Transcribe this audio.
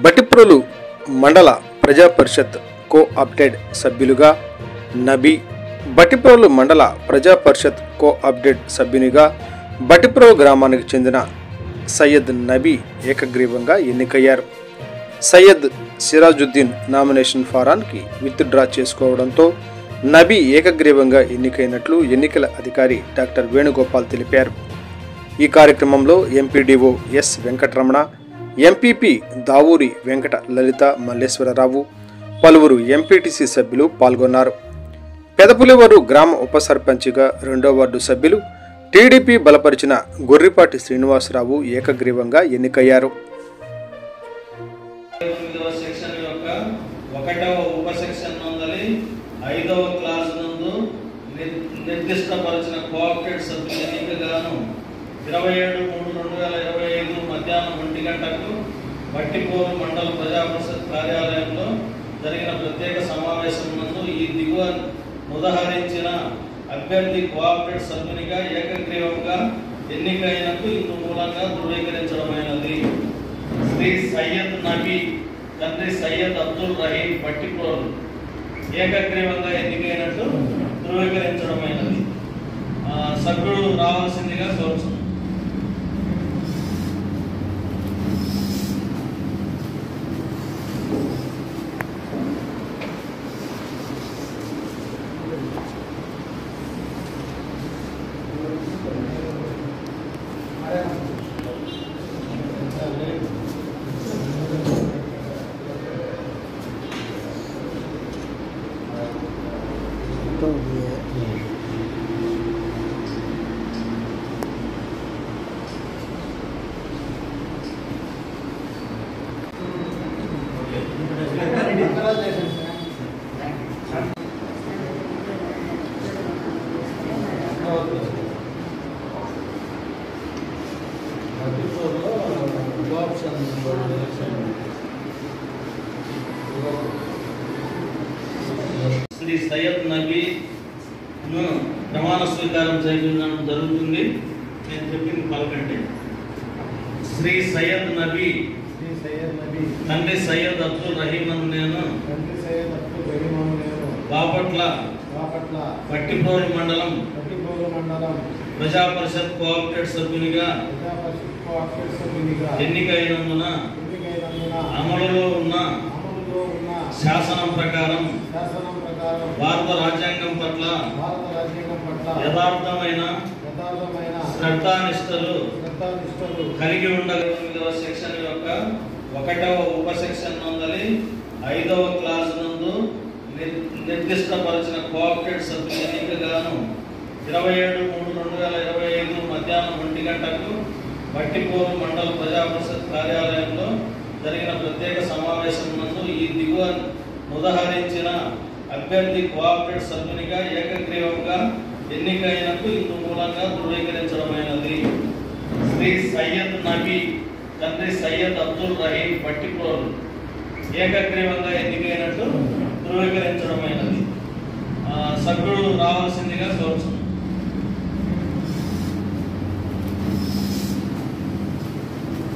బటిప్రోలు మండల ప్రజా పరిషత్ కో-ఆప్టెడ్ సభ్యులుగా నబీ, బటిప్రోలు మండల ప్రజా పరిషత్ కో-ఆప్టెడ్ సభ్యునిగా బటిప్రోలు గ్రామానికి చెందిన సయ్యద్ నబీ ఏకగ్రీవంగా ఎన్నికయ్యారు. సయ్యద్ సిరాజుద్దీన్ నామినేషన్ ఫారానికి విత్డ్రా చేసుకోవడంతో నబీ ఏకగ్రీవంగా ఎన్నికైనట్లు ఎన్నికల అధికారి డాక్టర్ వేణుగోపాల్ తెలిపారు. ఈ కార్యక్రమంలో MPDO S Venkataramana, MPP Davuri Venkata Lalitha Malleswara Rao, పలువురు ఎంపీటీసీ సభ్యులు పాల్గొన్నారు. పెదపులివరు గ్రామ ఉప సర్పంచ్గా 2వ వార్డు సభ్యులు టీడీపీ బలపరిచిన గొర్రిపాటి శ్రీనివాసరావు ఏకగ్రీవంగా ఎన్నికయ్యారు. 1వ ఉప సెక్షన్ నందలి 5వ క్లాస్ నందు నిర్దిష్టపరిచిన కోఆప్టెడ్ సభ్యుల ఎన్నికగాను 27/3/2025 మధ్యాహ్నం 1 గంటకు బట్టిప్రోలు మండల ప్రజా పరిషత్ కార్యాలయంలో జరిగిన ప్రత్యేక సమావేశం నందు ఈ దిగువ ఉదహరించిన అభ్యర్థి కోఆప్టెడ్ సభ్యునిగా ఏకగ్రీవంగా ఎన్నికైనకు ఇందు మూలంగా ధృవీకరించడమైనది. శ్రీ సయ్యద్ నబీ తండ్రి సయ్యద్ అబ్దుల్ రహీం బట్టిప్రోలు ఏకగ్రీవంగా ఎన్నికైనట్టు ధృవీకరించడమైనది. సభ్యుడు రావాల్సిందిగా కోరుతున్నాను. శ్రీ సయ్యద్ నబీ ప్రమాణ స్వీకారం చేయడం జరుగుతుంది. నేను చెప్పింది పలకండి. శ్రీ సయ్యద్ నబీ తండ్రి సయ్యద్ అబ్దుల్ రహీం నేను బాపట్ల బట్టిప్రోలు మండలం ప్రజా పరిషత్ కోఆప్టెడ్ సభ్యునిగా ఎన్నికైనందున అమలులో ఉన్న శాసనం ప్రకారం భారత రాజ్యాంగం పట్ల యథార్థమైన శ్రద్ధానిష్టలు కలిగి ఉండగల 9వ సెక్షన్ యొక్క 1వ ఉప సెక్షన్ నందలి 5వ క్లాస్ నందు నిర్దిష్టపరిచిన కోఆప్టెడ్ సభ్యుల ఎన్నికగాను 27/3/2025 మధ్యాహ్నం 1 గంటకు బట్టిప్రోలు మండల ప్రజా పరిషత్ కార్యాలయంలో జరిగిన ప్రత్యేక సమావేశం నందు ఈ దిగువ ఉదహరించిన అభ్యర్థి కోఆప్టెడ్ సభ్యునిగా ఏకగ్రీవంగా ఎన్నికైనకు ఇందు మూలంగా ధృవీకరించడమైనది. శ్రీ సయ్యద్ నబీ తండ్రి సయ్యద్ అబ్దుల్ రహీం బట్టిప్రోలు ఏకగ్రీవంగా ఎన్నికైనట్టు ధృవీకరించడమైనది. సభ్యుడు రావాల్సిందిగా కోరుతున్నాను.